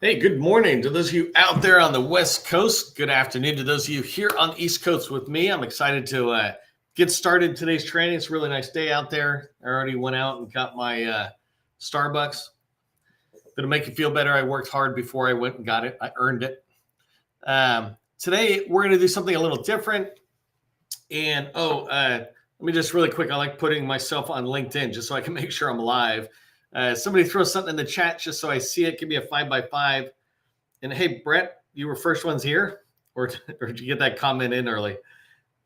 Hey, good morning to those of you out there on the West Coast. Good afternoon to those of you here on the East Coast with me. I'm excited to get started today's training. It's a really nice day out there. I already went out and got my Starbucks. Going to make you feel better. I worked hard before I went and got it. I earned it. Today, we're going to do something a little different. And, let me just really quick. I like putting myself on LinkedIn just so I can make sure I'm live. Somebody throw something in the chat just so I see it. Give me a 5x5. And hey, Brett, you were first ones here, or did you get that comment in early?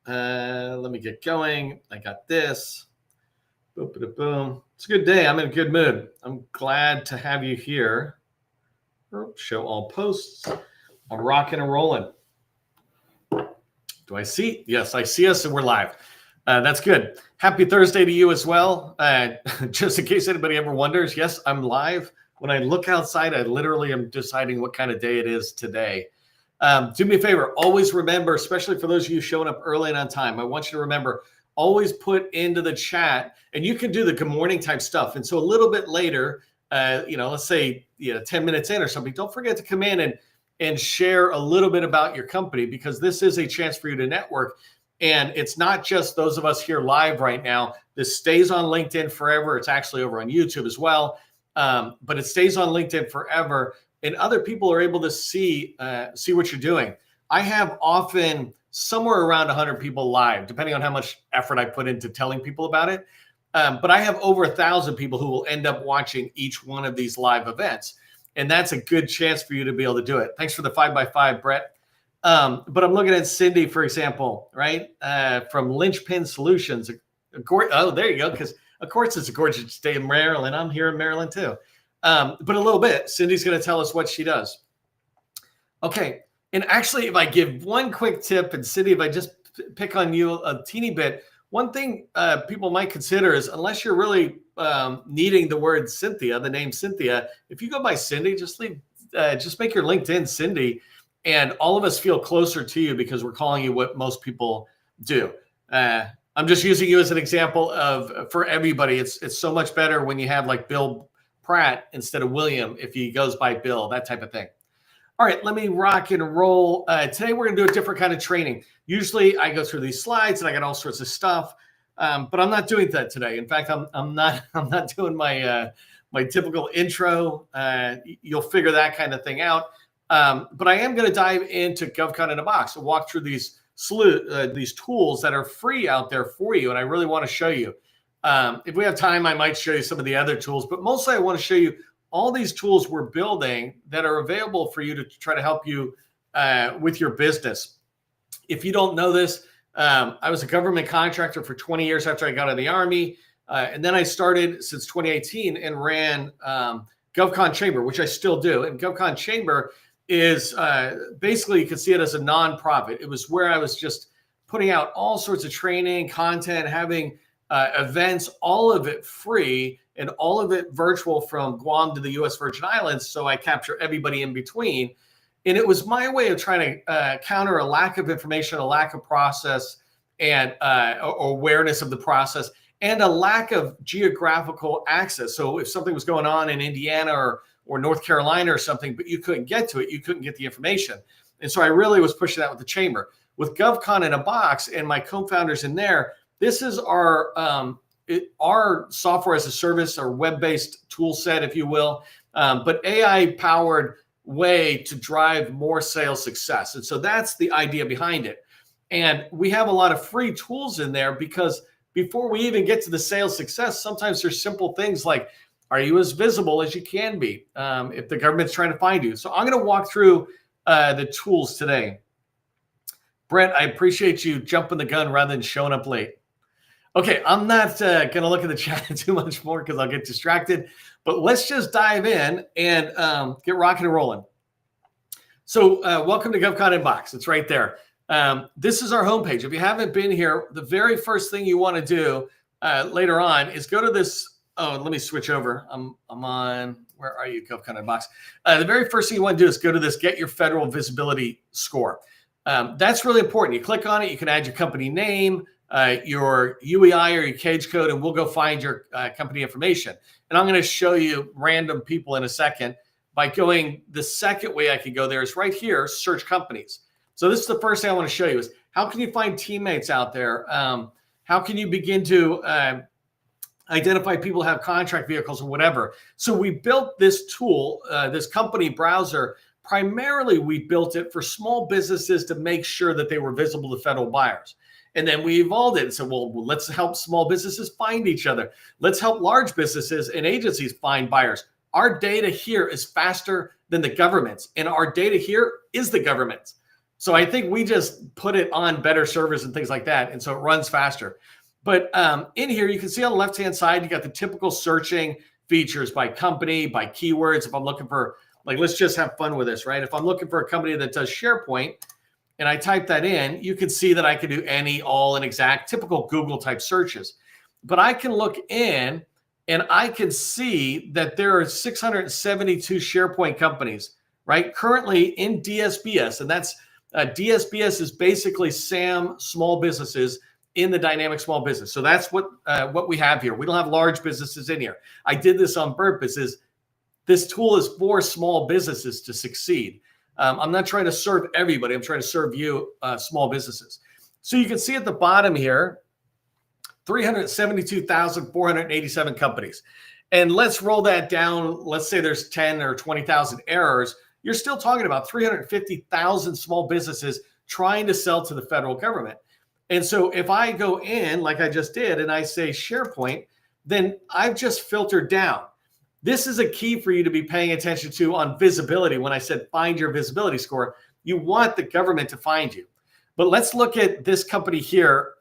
Let me get going. I got this. Boom, boom, boom. It's a good day. I'm in a good mood. I'm glad to have you here. Show all posts. I'm rocking and rolling. Do I see? Yes, I see us and we're live. That's good. Happy Thursday to you as well. Just in case anybody ever wonders, yes, I'm live. When I look outside, I literally am deciding what kind of day it is today. Do me a favor. Always remember, especially for those of you showing up early and on time, I want you to remember, always put into the chat, and you can do the good morning type stuff. And so a little bit later, let's say 10 minutes in or something, don't forget to come in and share a little bit about your company, because this is a chance for you to network. And it's not just those of us here live right now. This stays on LinkedIn forever. It's actually over on YouTube as well. But it stays on LinkedIn forever. And other people are able to see what you're doing. I have often somewhere around 100 people live, depending on how much effort I put into telling people about it. But I have over 1,000 people who will end up watching each one of these live events. And that's a good chance for you to be able to do it. Thanks for the 5x5, Brett. But I'm looking at Cindy, for example, right? From Lynchpin Solutions. Oh, there you go. Because, of course, it's a gorgeous day in Maryland. I'm here in Maryland, too. But a little bit. Cindy's going to tell us what she does. Okay. And actually, if I give one quick tip, and Cindy, if I just pick on you a teeny bit, one thing people might consider is, unless you're really needing the word Cynthia, the name Cynthia, if you go by Cindy, just make your LinkedIn Cindy. And all of us feel closer to you because we're calling you what most people do. I'm just using you as an example for everybody. It's so much better when you have like Bill Pratt instead of William, if he goes by Bill, that type of thing. All right, let me rock and roll. Today we're gonna do a different kind of training. Usually I go through these slides and I got all sorts of stuff, but I'm not doing that today. In fact, I'm not doing my typical intro. You'll figure that kind of thing out. But I am going to dive into GovCon in a box and walk through these tools that are free out there for you. And I really want to show you. If we have time, I might show you some of the other tools, but mostly I want to show you all these tools we're building that are available for you to try to help you with your business. If you don't know this, I was a government contractor for 20 years after I got out of the Army. And then I started since 2018 and ran GovCon Chamber, which I still do. And GovCon Chamber is basically, you can see it as a nonprofit. It was where I was just putting out all sorts of training, content, having events, all of it free and all of it virtual from Guam to the U.S. Virgin Islands. So I capture everybody in between. And it was my way of trying to counter a lack of information, a lack of process and awareness of the process, and a lack of geographical access. So if something was going on in Indiana or North Carolina or something, but you couldn't get to it, you couldn't get the information. And so I really was pushing that with the chamber. With GovCon in a box and my co-founders in there, this is our software as a service, or web-based tool set, if you will, but AI-powered way to drive more sales success. And so that's the idea behind it. And we have a lot of free tools in there, because before we even get to the sales success, sometimes there's simple things like, are you as visible as you can be if the government's trying to find you? So I'm going to walk through the tools today. Brent, I appreciate you jumping the gun rather than showing up late. Okay, I'm not going to look at the chat too much more because I'll get distracted. But let's just dive in and get rocking and rolling. So welcome to GovCon Inbox. It's right there. This is our homepage. If you haven't been here, the very first thing you want to do later on is go to this. Oh, let me switch over. I'm on, where are you, GovCon Inbox? The very first thing you want to do is go to this Get Your Federal Visibility Score. That's really important. You click on it, you can add your company name, your UEI or your cage code, and we'll go find your company information. And I'm going to show you random people in a second. by going, the second way I could go there is right here, search companies. So this is the first thing I want to show you is how can you find teammates out there? How can you begin to identify people who have contract vehicles or whatever? So we built this tool, this company browser. Primarily, we built it for small businesses to make sure that they were visible to federal buyers. And then we evolved it and said, well, let's help small businesses find each other. Let's help large businesses and agencies find buyers. Our data here is faster than the government's, and our data here is the government's. So I think we just put it on better servers and things like that, and so it runs faster. But in here, you can see on the left-hand side, you got the typical searching features by company, by keywords. If I'm looking for, like, let's just have fun with this, right? If I'm looking for a company that does SharePoint, and I type that in, you can see that I can do any, all, and exact, typical Google type searches. But I can look in and I can see that there are 672 SharePoint companies, right? Currently in DSBS, and that's DSBS is basically SAM small businesses in the dynamic small business. So that's what we have here. We don't have large businesses in here. I did this on purpose. This tool is for small businesses to succeed. I'm not trying to serve everybody. I'm trying to serve you, small businesses. So you can see at the bottom here, 372,487 companies. And let's roll that down. Let's say there's 10 or 20,000 errors. You're still talking about 350,000 small businesses trying to sell to the federal government. And so if I go in, like I just did, and I say SharePoint, then I've just filtered down. This is a key for you to be paying attention to on visibility. When I said find your visibility score, you want the government to find you. But let's look at this company here,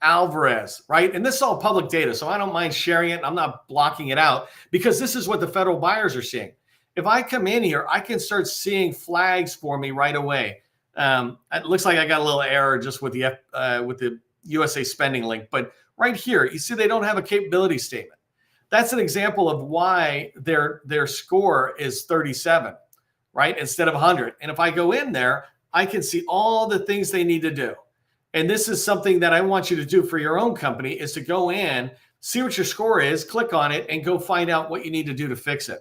Alvarez, right? And this is all public data, so I don't mind sharing it. I'm not blocking it out because this is what the federal buyers are seeing. If I come in here, I can start seeing flags for me right away. It looks like I got a little error just with the USA spending link, but right here, you see they don't have a capability statement. That's an example of why their score is 37, right, instead of 100. And if I go in there, I can see all the things they need to do. And this is something that I want you to do for your own company, is to go in, see what your score is, click on it, and go find out what you need to do to fix it.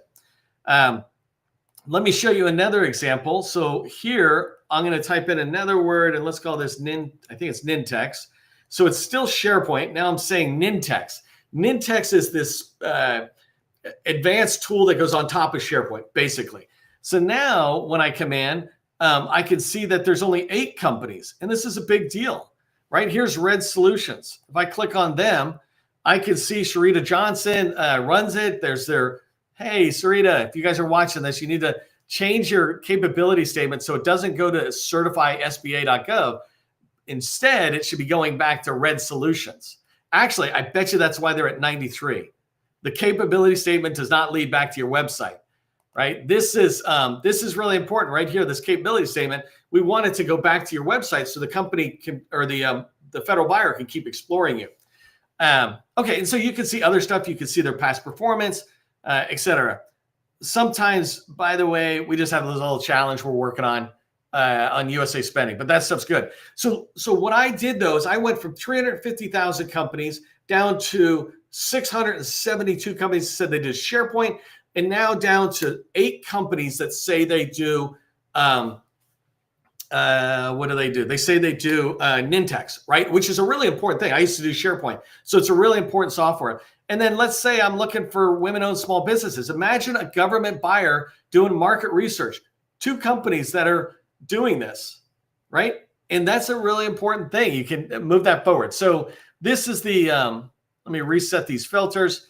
Let me show you another example. So here, I'm going to type in another word, and let's call this I think it's Nintex. So it's still SharePoint. Now I'm saying Nintex. Nintex is this advanced tool that goes on top of SharePoint, basically. So now when I come in, I can see that there's only 8 companies, and this is a big deal, right? Here's Red Solutions. If I click on them, I can see Sharita Johnson runs it. There's their, hey, Sarita, if you guys are watching this, you need to change your capability statement so it doesn't go to certifysba.gov. Instead, it should be going back to Red Solutions. Actually, I bet you that's why they're at 93. The capability statement does not lead back to your website, right? This is really important right here. This capability statement, we want it to go back to your website so the company can, or the federal buyer can keep exploring you. Okay, and so you can see other stuff. You can see their past performance, etc. Sometimes, by the way, we just have this little challenge we're working on USA spending, but that stuff's good. So what I did though is I went from 350,000 companies down to 672 companies that said they did SharePoint, and now down to 8 companies that say they do, what do they do? They say they do Nintex, right? Which is a really important thing. I used to do SharePoint. So it's a really important software. And then let's say I'm looking for women-owned small businesses. Imagine a government buyer doing market research. 2 companies that are doing this, right? And that's a really important thing. You can move that forward. So this is the, let me reset these filters.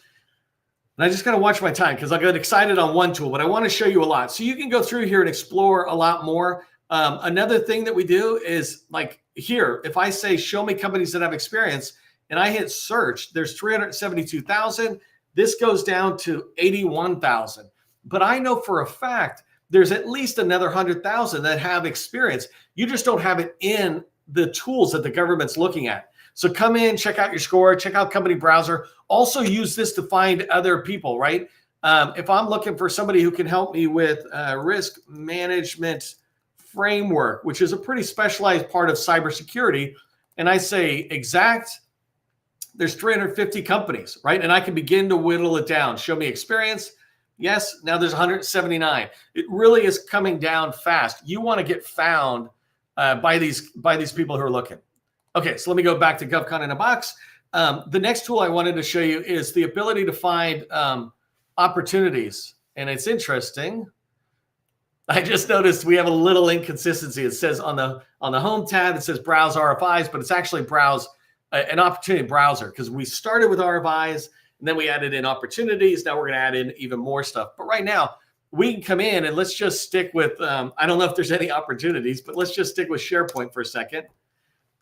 And I just got to watch my time because I got excited on one tool, but I want to show you a lot. So you can go through here and explore a lot more. Another thing that we do is like here, if I say, show me companies that have experience, and I hit search, there's 372,000. This goes down to 81,000. But I know for a fact, there's at least another 100,000 that have experience. You just don't have it in the tools that the government's looking at. So come in, check out your score, check out company browser. Also use this to find other people, right? If I'm looking for somebody who can help me with risk management framework, which is a pretty specialized part of cybersecurity, and I say exact, there's 350 companies, right? And I can begin to whittle it down. Show me experience. Yes, now there's 179. It really is coming down fast. You want to get found by these people who are looking. Okay, so let me go back to GovCon in a box. The next tool I wanted to show you is the ability to find opportunities. And it's interesting. I just noticed we have a little inconsistency. It says on the home tab, it says browse RFIs, but it's actually browse an opportunity browser, because we started with RFIs and then we added in opportunities. Now we're going to add in even more stuff. But right now we can come in and let's just stick with, I don't know if there's any opportunities, but let's just stick with SharePoint for a second.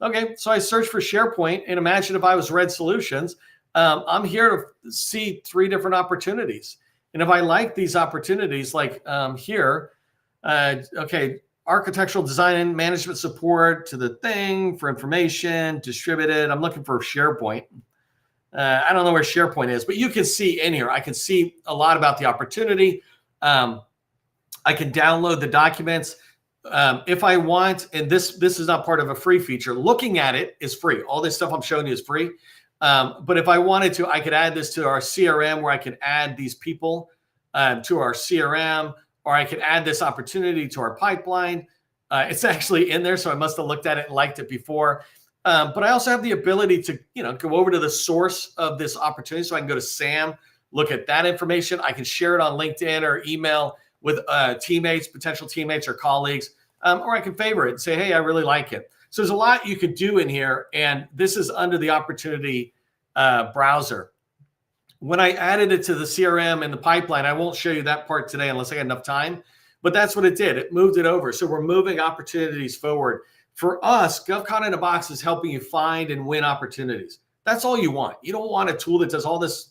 Okay, so I searched for SharePoint, and imagine if I was Red Solutions, I'm here to see 3 different opportunities. And if I like these opportunities, like here, okay, architectural design and management support to the thing for information, distributed. I'm looking for SharePoint. I don't know where SharePoint is, but you can see in here, I can see a lot about the opportunity. I can download the documents. If I want, and this is not part of a free feature, looking at it is free. All this stuff I'm showing you is free. But if I wanted to, I could add this to our CRM, where I could add these people to our CRM, or I could add this opportunity to our pipeline. It's actually in there, so I must have looked at it and liked it before. But I also have the ability to, go over to the source of this opportunity. So I can go to SAM, look at that information. I can share it on LinkedIn or email with teammates, potential teammates or colleagues, or I can favor it and say, hey, I really like it. So there's a lot you could do in here, and this is under the opportunity browser. When I added it to the CRM and the pipeline, I won't show you that part today unless I got enough time, but that's what it did. It moved it over. So we're moving opportunities forward. For us, GovCon in a box is helping you find and win opportunities. That's all you want. You don't want a tool that does all this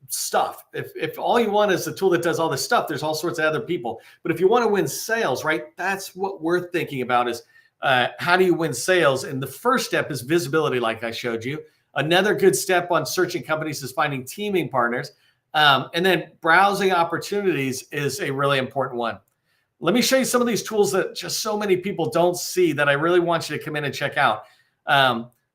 stuff. If all you want is a tool that does all this stuff, there's all sorts of other people. But if you want to win sales, right, that's what we're thinking about is how do you win sales? And the first step is visibility, like I showed you. Another good step on searching companies is finding teaming partners. And then browsing opportunities is a really important one. Let me show you some of these tools that just so many people don't see that I really want you to come in and check out.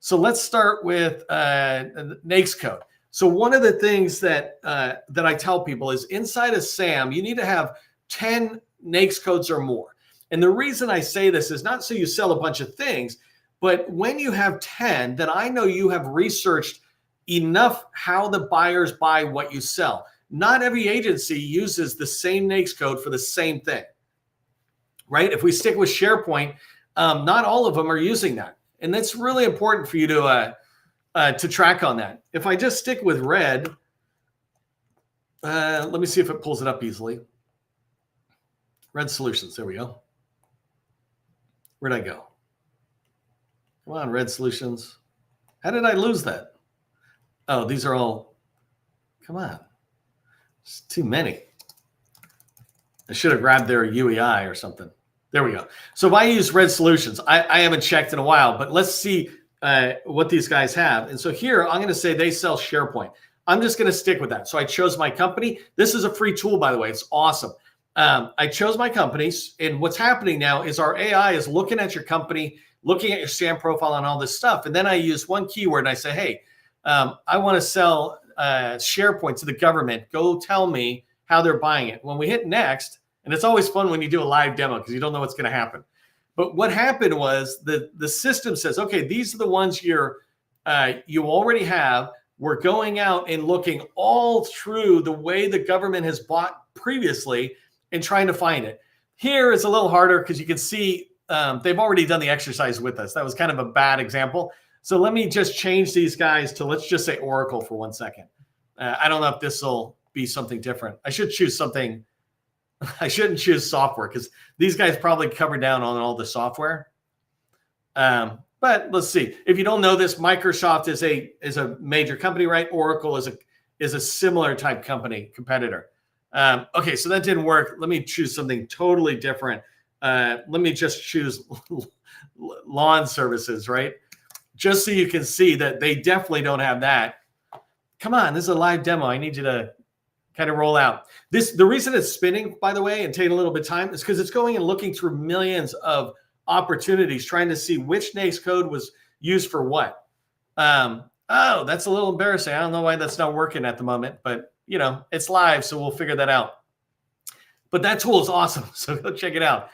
So let's start with NAICS code. So one of the things that I tell people is inside of SAM, you need to have 10 NAICS codes or more. And the reason I say this is not so you sell a bunch of things, but when you have 10, then I know you have researched enough how the buyers buy what you sell. Not every agency uses the same NAICS code for the same thing, right? If we stick with SharePoint, not all of them are using that. And that's really important for you to track on that. If I just stick with Red, let me see if it pulls it up easily. Red Solutions, there we go. Where'd I go? Come on, Red Solutions. How did I lose that? Oh, these are all, come on. It's too many. I should have grabbed their UEI or something. There we go. So if I use Red Solutions, I haven't checked in a while, but let's see what these guys have. And so here, I'm going to say they sell SharePoint. I'm just going to stick with that. So I chose my company. This is a free tool, by the way. It's awesome. I chose my companies, and what's happening now is our AI is looking at your company, looking at your SAM profile and all this stuff. And then I use one keyword and I say, hey, I want to sell SharePoint to the government. Go tell me how they're buying it. When we hit next, and it's always fun when you do a live demo because you don't know what's going to happen. But what happened was the system says, okay, these are the ones you already have. We're going out and looking all through the way the government has bought previously and trying to find it. Here is a little harder because you can see they've already done the exercise with us. That was kind of a bad example. So let me just change these guys to, let's just say Oracle for 1 second. I don't know if this will be something different. I should choose something. I shouldn't choose software because these guys probably cover down on all the software. But let's see. If you don't know this, Microsoft is a major company, right? Oracle is a similar type company, competitor. Okay, so that didn't work. Let me choose something totally different. Let me just choose lawn services, right? Just so you can see that they definitely don't have that. Come on, this is a live demo. I need you to kind of roll out. The reason it's spinning, by the way, and taking a little bit of time is because it's going and looking through millions of opportunities, trying to see which NAICS code was used for what. Oh, that's a little embarrassing. I don't know why that's not working at the moment, but it's live, so we'll figure that out. But that tool is awesome. So go check it out.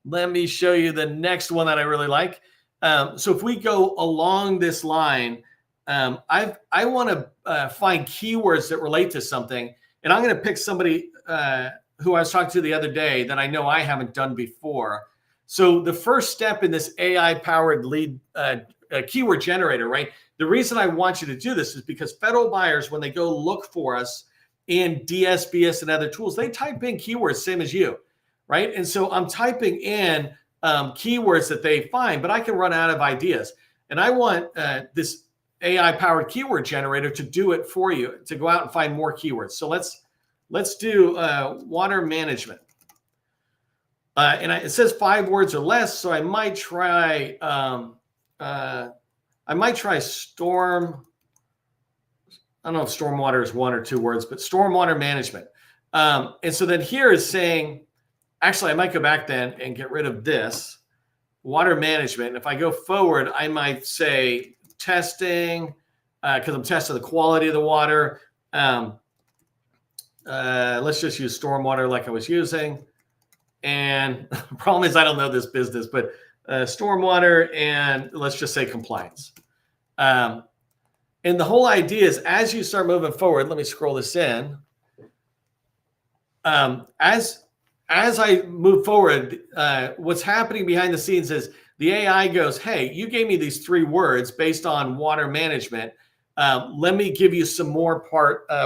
Let me show you the next one that I really like. So if we go along this line, I want to find keywords that relate to something. And I'm going to pick somebody who I was talking to the other day that I know I haven't done before. So the first step in this AI-powered lead keyword generator, right? The reason I want you to do this is because federal buyers, when they go look for us in DSBS and other tools, they type in keywords, same as you, right? And so I'm typing in keywords that they find, but I can run out of ideas. And I want this AI-powered keyword generator to do it for you, to go out and find more keywords. So let's do water management. And it says 5 words or less, so I might try storm. I don't know if stormwater is 1 or 2 words, but stormwater management. And so then here is saying, actually, I might go back then and get rid of this water management. And if I go forward, I might say testing, because I'm testing the quality of the water. Let's just use stormwater like I was using. And the problem is I don't know this business, but stormwater, and let's just say compliance. And the whole idea is, as you start moving forward, let me scroll this in. As I move forward, what's happening behind the scenes is the AI goes, hey, you gave me these 3 words based on water management. Let me give you some more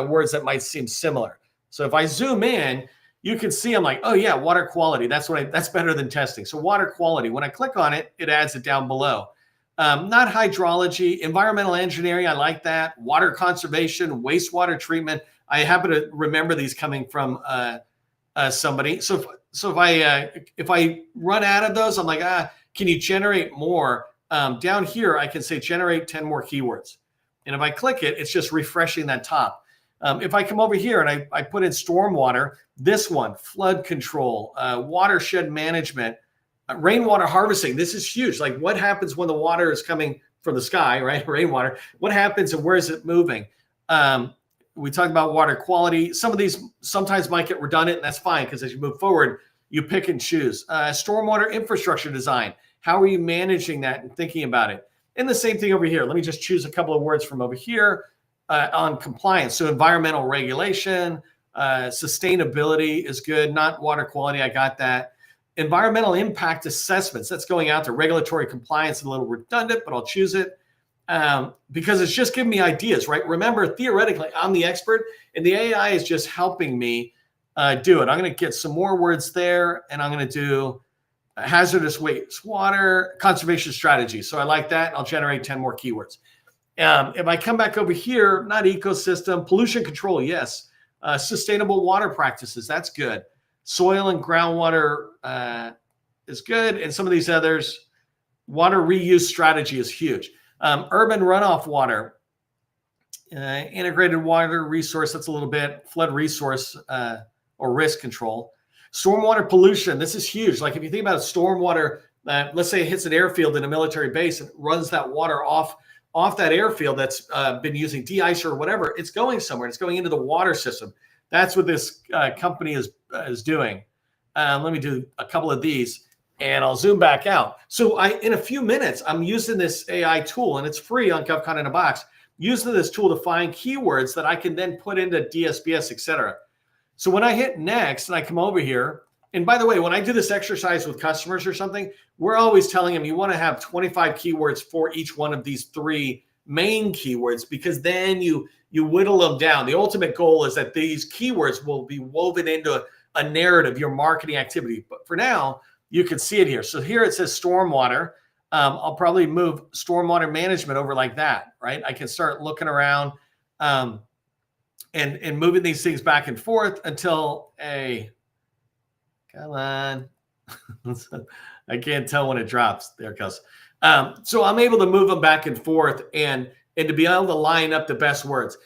words that might seem similar. So if I zoom in, you can see I'm like, oh yeah, water quality. That's better than testing. So water quality, when I click on it, it adds it down below. Not hydrology, environmental engineering. I like that. Water conservation, wastewater treatment. I happen to remember these coming from somebody. So if I run out of those, I'm like, can you generate more? Down here, I can say generate 10 more keywords. And if I click it, it's just refreshing that top. If I come over here and I put in stormwater, this one, flood control, watershed management, rainwater harvesting. This is huge. Like, what happens when the water is coming from the sky, right? Rainwater. What happens and where is it moving? We talked about water quality. Some of these sometimes might get redundant, and that's fine, because as you move forward, you pick and choose. Stormwater infrastructure design. How are you managing that and thinking about it? And the same thing over here. Let me just choose a couple of words from over here on compliance. So environmental regulation, sustainability is good. Not water quality. I got that. Environmental impact assessments. That's going out to regulatory compliance. A little redundant, but I'll choose it because it's just giving me ideas, right? Remember, theoretically, I'm the expert, and the AI is just helping me do it. I'm going to get some more words there, and I'm going to do hazardous wastewater conservation strategy. So I like that. I'll generate 10 more keywords. If I come back over here, not ecosystem, pollution control, yes. Sustainable water practices, that's good. Soil and groundwater is good. And some of these others, water reuse strategy is huge. Urban runoff water, integrated water resource, that's a little bit. Flood resource or risk control. Stormwater pollution, this is huge. Like if you think about stormwater, let's say it hits an airfield in a military base and runs that water off that airfield that's been using de-icer or whatever, it's going somewhere. It's going into the water system. That's what this company is doing. Let me do a couple of these and I'll zoom back out. So in a few minutes, I'm using this AI tool, and it's free on GovCon in a box, using this tool to find keywords that I can then put into DSBS, et cetera. So when I hit next and I come over here, and by the way, when I do this exercise with customers or something, we're always telling them you want to have 25 keywords for each one of these 3 main keywords, because then you whittle them down. The ultimate goal is that these keywords will be woven into a narrative, your marketing activity. But for now, you can see it here. So here it says stormwater. I'll probably move stormwater management over like that, right? I can start looking around and moving these things back and forth until come on. I can't tell when it drops. There it goes. So I'm able to move them back and forth and to be able to line up the best words.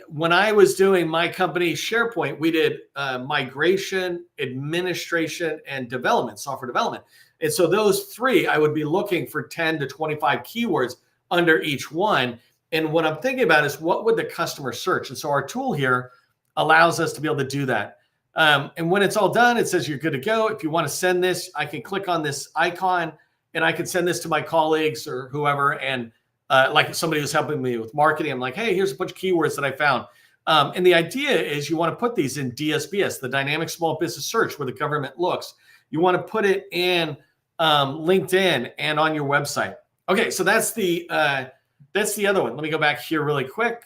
When I was doing my company SharePoint, we did migration, administration, and development, software development. And so those 3, I would be looking for 10 to 25 keywords under each one. And what I'm thinking about is, what would the customer search? And so our tool here allows us to be able to do that. And when it's all done, it says you're good to go. If you want to send this, I can click on this icon and I can send this to my colleagues or whoever. And like somebody who's helping me with marketing, I'm like, hey, here's a bunch of keywords that I found. And the idea is you want to put these in DSBS, the Dynamic Small Business Search, where the government looks. You want to put it in LinkedIn and on your website. Okay, so that's the other one. Let me go back here really quick.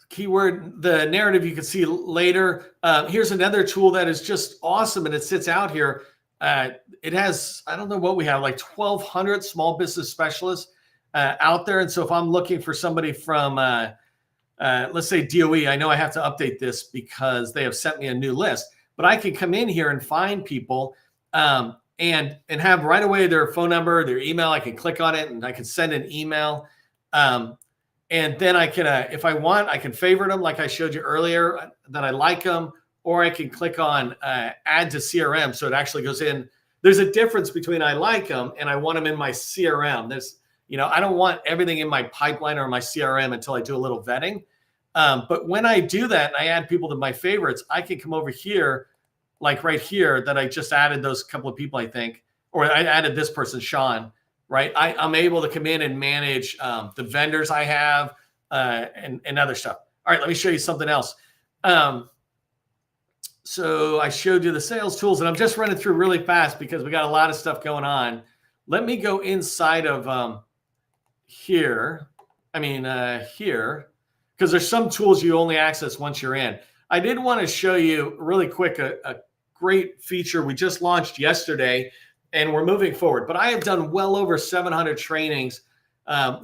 Keyword, the narrative you can see later. Here's another tool that is just awesome, and it sits out here. It has, I don't know what we have, like 1,200 small business specialists out there. And so if I'm looking for somebody from, let's say DOE, I know I have to update this because they have sent me a new list, but I can come in here and find people and have right away their phone number, their email. I can click on it and I can send an email. And then I can, if I want, I can favorite them like I showed you earlier that I like them, or I can click on add to CRM. So it actually goes in. There's a difference between I like them and I want them in my CRM. There's, I don't want everything in my pipeline or my CRM until I do a little vetting. But when I do that and I add people to my favorites, I can come over here, like right here, that I just added those couple of people, I think, or I added this person, Sean. Right, I'm able to come in and manage the vendors I have and other stuff. All right, let me show you something else. So I showed you the sales tools, and I'm just running through really fast because we got a lot of stuff going on. Let me go inside of here. Here, because there's some tools you only access once you're in. I did want to show you really quick a great feature we just launched yesterday. And we're moving forward. But I have done well over 700 trainings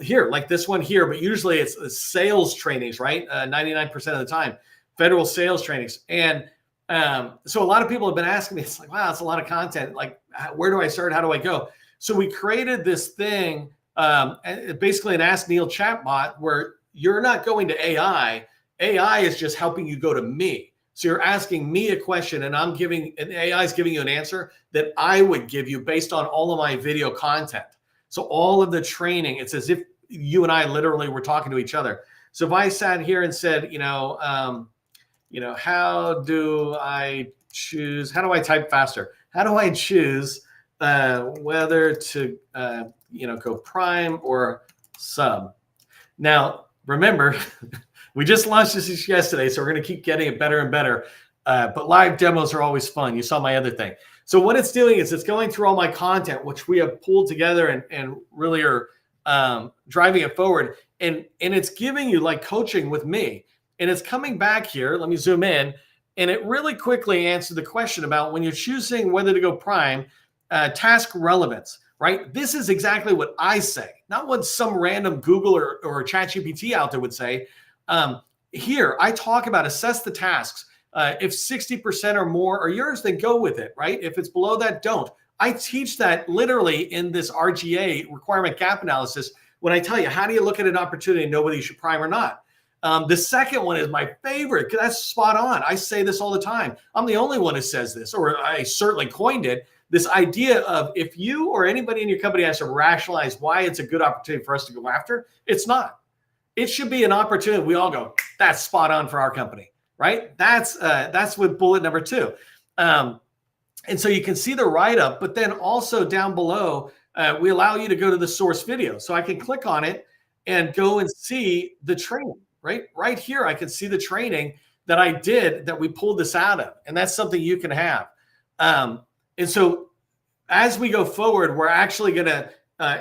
here, like this one here. But usually it's sales trainings, right? 99% of the time, federal sales trainings. And so a lot of people have been asking me, it's like, wow, that's a lot of content. Like, where do I start? How do I go? So we created this thing, basically an Ask Neil chatbot, where you're not going to AI. AI is just helping you go to me. So you're asking me a question and AI is giving you an answer that I would give you based on all of my video content. So all of the training, it's as if you and I literally were talking to each other. So if I sat here and said, how do I type faster? How do I choose whether to, go prime or sub? Now, remember, we just launched this yesterday, so we're going to keep getting it better and better. But live demos are always fun. You saw my other thing. So what it's doing is it's going through all my content, which we have pulled together and really are driving it forward. And it's giving you like coaching with me. And it's coming back here. Let me zoom in. And it really quickly answered the question about when you're choosing whether to go prime, task relevance, right? This is exactly what I say, not what some random Google or ChatGPT out there would say. Here, I talk about assess the tasks. If 60% or more are yours, then go with it, right? If it's below that, don't. I teach that literally in this RGA, requirement gap analysis, when I tell you, how do you look at an opportunity and know whether you should prime or not? The second one is my favorite because that's spot on. I say this all the time. I'm the only one who says this, or I certainly coined it. This idea of if you or anybody in your company has to rationalize why it's a good opportunity for us to go after, it's not. It should be an opportunity. We all go, that's spot on for our company, right? That's with bullet number 2. And so you can see the write-up, but then also down below, we allow you to go to the source video. So I can click on it and go and see the training, right? Right here, I can see the training that I did that we pulled this out of. And that's something you can have. And so as we go forward, we're actually going to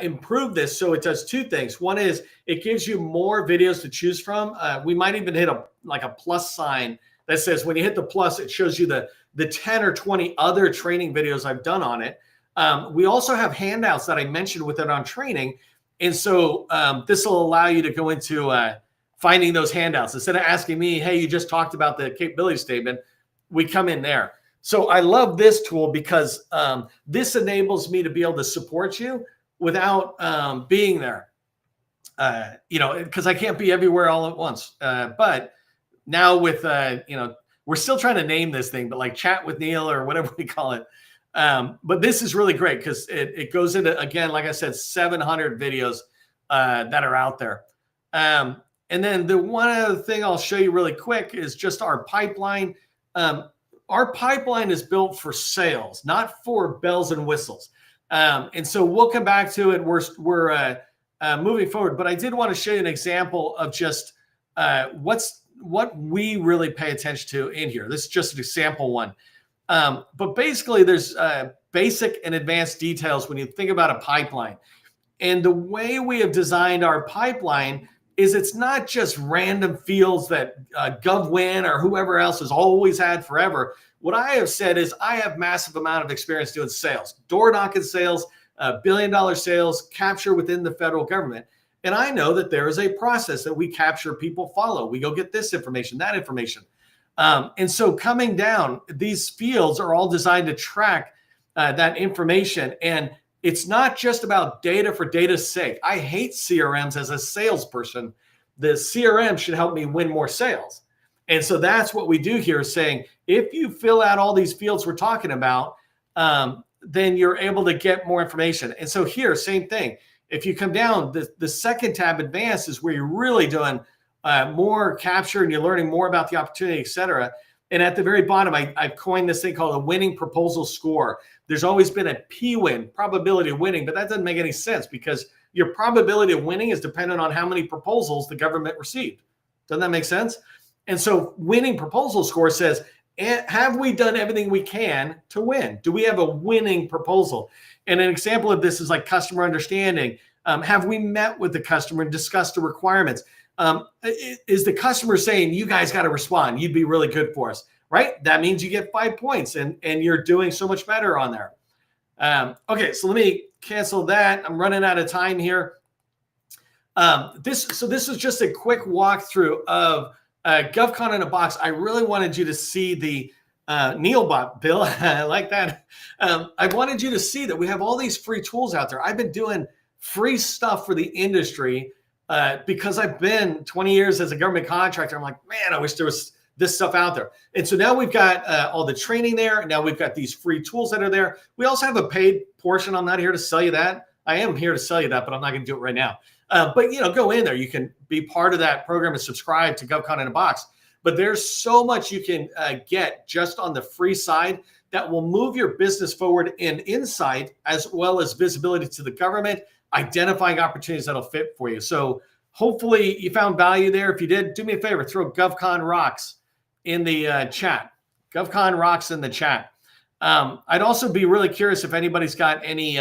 improve this. So it does 2 things. One is it gives you more videos to choose from. We might even hit a plus sign that says when you hit the plus, it shows you the 10 or 20 other training videos I've done on it. We also have handouts that I mentioned with it on training. And so this will allow you to go into finding those handouts. Instead of asking me, hey, you just talked about the capability statement, we come in there. So I love this tool because this enables me to be able to support you without being there, because I can't be everywhere all at once. But now with, we're still trying to name this thing, but like Chat with Neil or whatever we call it. But this is really great because it goes into, again, like I said, 700 videos that are out there. And then the one other thing I'll show you really quick is just our pipeline. Our pipeline is built for sales, not for bells and whistles. And so we'll come back to it. We're moving forward, but I did want to show you an example of just what we really pay attention to in here. This is just an example one. But basically, there's basic and advanced details when you think about a pipeline. And the way we have designed our pipeline is it's not just random fields that GovWin or whoever else has always had forever. What I have said is I have massive amount of experience doing sales, door knocking sales, billion-dollar sales, capture within the federal government. And I know that there is a process that we capture, people follow. We go get this information, that information. And so coming down, these fields are all designed to track that information. And it's not just about data for data's sake. I hate CRMs as a salesperson. The CRM should help me win more sales. And so that's what we do here, is saying, if you fill out all these fields we're talking about, then you're able to get more information. And so here, same thing. If you come down, the second tab, advanced, is where you're really doing more capture and you're learning more about the opportunity, et cetera. And at the very bottom, I've coined this thing called a winning proposal score. There's always been a P-win, probability of winning, but that doesn't make any sense because your probability of winning is dependent on how many proposals the government received. Doesn't that make sense? And so winning proposal score says, have we done everything we can to win? Do we have a winning proposal? And an example of this is like customer understanding. Have we met with the customer and discussed the requirements? Is the customer saying, you guys got to respond, you'd be really good for us, right? That means you get 5 points and you're doing so much better on there. Okay, so let me cancel that. I'm running out of time here. This is just a quick walkthrough of GovCon in a box. I really wanted you to see the Neilbot, Bill. I like that. I wanted you to see that we have all these free tools out there. I've been doing free stuff for the industry because I've been 20 years as a government contractor. I'm like, man, I wish there was this stuff out there. And so now we've got all the training there. Now we've got these free tools that are there. We also have a paid portion. I'm not here to sell you that. I am here to sell you that, but I'm not going to do it right now. But go in there. You can be part of that program and subscribe to GovCon in a box. But there's so much you can get just on the free side that will move your business forward in insight as well as visibility to the government, identifying opportunities that'll fit for you. So hopefully you found value there. If you did, do me a favor, throw GovCon Rocks in the chat. GovCon Rocks in the chat. I'd also be really curious if anybody's got any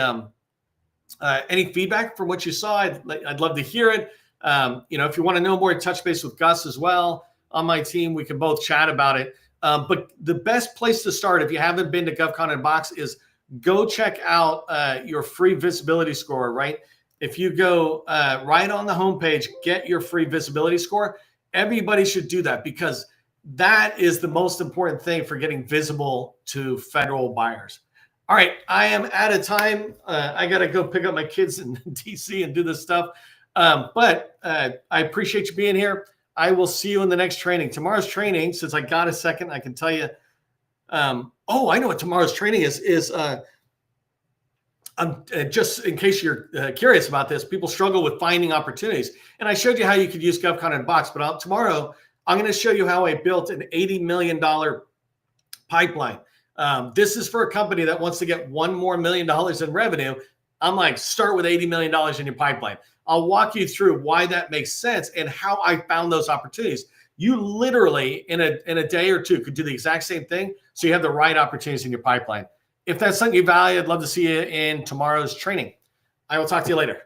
feedback from what you saw. I'd love to hear it. If you want to know more, touch base with Gus as well on my team. We can both chat about it. But the best place to start, if you haven't been to GovCon in a box, is go check out your free visibility score, right? If you go right on the homepage, get your free visibility score. Everybody should do that because that is the most important thing for getting visible to federal buyers. All right, I am out of time. I got to go pick up my kids in DC and do this stuff. But I appreciate you being here. I will see you in the next training. Tomorrow's training, since I got a second, I can tell you. I know what tomorrow's training is just in case you're curious about this, people struggle with finding opportunities. And I showed you how you could use GovCon in a box, but tomorrow I'm going to show you how I built an $80 million pipeline. This is for a company that wants to get $1 more million in revenue. I'm like, start with $80 million in your pipeline. I'll walk you through why that makes sense and how I found those opportunities. You literally in a day or two could do the exact same thing. So you have the right opportunities in your pipeline. If that's something you value, I'd love to see you in tomorrow's training. I will talk to you later.